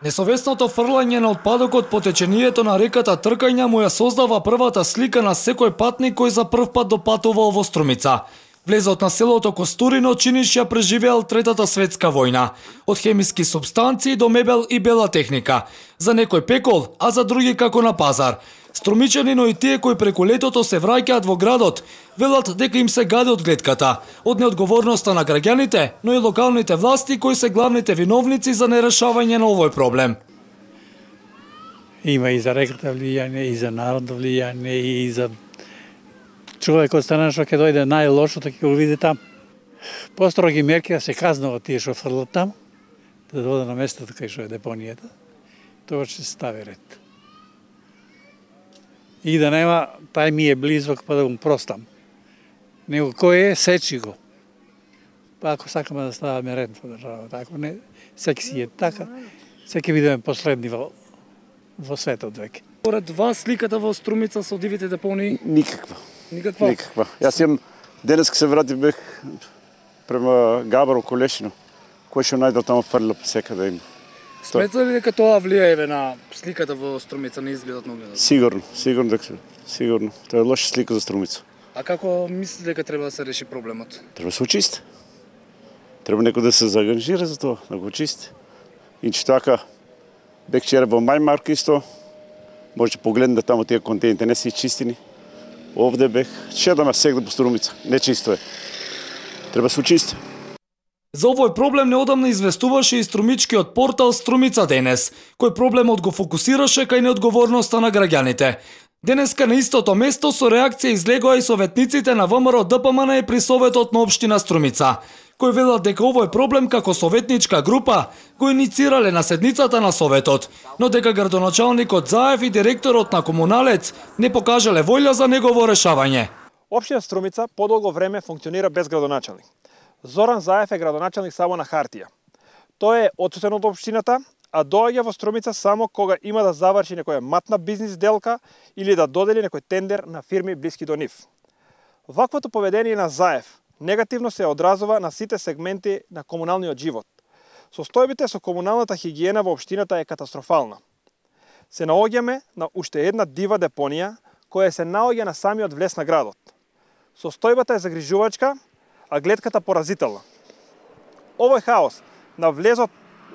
Несовесното фрлање на отпадокот по течението на реката Тркања му ја создава првата слика на секој патник кој за прв пат допатувал во Струмица. Влезот на селото Костурино чиниш ја преживеал Третата светска војна. Од хемиски супстанции до мебел и бела техника. За некој пекол, а за други како на пазар. Струмичанино и тие кои преку летото се враќаат во градот, велат дека им се гади од гледката, од неодговорноста на граѓаните, но и локалните власти кои се главните виновници за нерешавање на овој проблем. Има и за реката влијање, и за народно влијање, и за човек од страна што ќе дојде најлошото ќе го види там. Построги мерки да се казнуват тие што фрлат там, да дојде на местото кај што е депонијата, тоа ќе се стави ред. И да нема, тај ми е близок, па да го простам. Него кој е, сечи го. Па ако сакаме да ставаме ред во државата, ако не, секи си е така, секи бидеме последни во светот веќе. Поред вас сликата во Струмица со дивите депонии? Никаква. Никаква? Никаква. Јас имам, денес се вратив бех према Габаро Колешино, кој што најдел таму фрла секаде има. Смета ли дека тоа влијае на сликата во Струмица, на изгледот на огледот? Сигурно дека сигурно. Тоа е лоша слика за Струмица. А како мислите дека треба да се реши проблемот? Треба да се очисти. Треба некој да се заангажира за тоа, да го очисти. Инче така, бех вчера во Мајмарк исто, може погледнете да таму тие контейнери не се чистини. Овде бех, шедаме сегде по Струмица, не чисто е. Треба да се очисти. За овој проблем неодамна известуваше и струмичкиот портал Струмица денес, кој проблемот го фокусираше кај неодговорноста на граѓаните. Денеска на истото место со реакција излегоа и советниците на ВМРО ДПМН и при Советот на општина Струмица, кои велат дека овој проблем како советничка група го иницирале на седницата на Советот, но дека градоначалникот Заев и директорот на Комуналец не покажале волја за негово решавање. Општина Струмица подолго време функционира без градоначалник. Зоран Заев е градоначалник само на хартија. Тој е отсутен од општината, а доаѓа во Струмица само кога има да заврши некоја матна бизнис делка или да додели некој тендер на фирми блиски до нив. Ваквото поведение на Заев негативно се одразува на сите сегменти на комуналниот живот. Состојбите со комуналната хигиена во општината е катастрофална. Се наоѓаме на уште една дива депонија која се наоѓа на самиот влез на градот. Состојбата е загрижувачка, а гледката поразителна. Овој хаос на влезот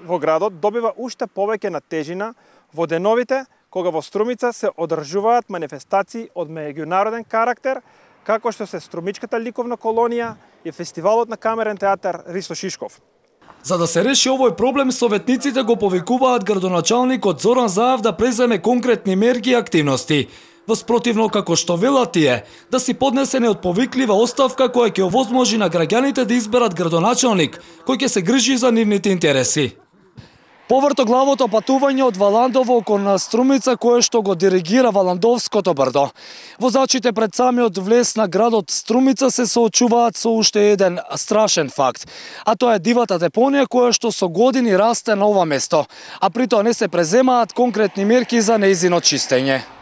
во градот добива уште повеќе на тежина во деновите кога во Струмица се одржуваат манифестации од меѓународен карактер, како што се Струмичката ликовна колонија и фестивалот на камерен театар Ристо Шишков. За да се реши овој проблем, советниците го повикуваат градоначалникот Зоран Заев да преземе конкретни мерки и активности. Воспротивно, како што велат тие, да си поднесе неотповиклива оставка која ќе овозможи на граѓаните да изберат градоначалник кој ќе се грижи за нивните интереси. Повртоглавото патување од Валандово кон Струмица кое што го диригира Валандовското брдо. Возачите пред самиот влез на градот Струмица се соочуваат со уште еден страшен факт, а тоа е дивата депонија која што со години расте на ова место, а при тоа не се преземаат конкретни мерки за нејзино чистење.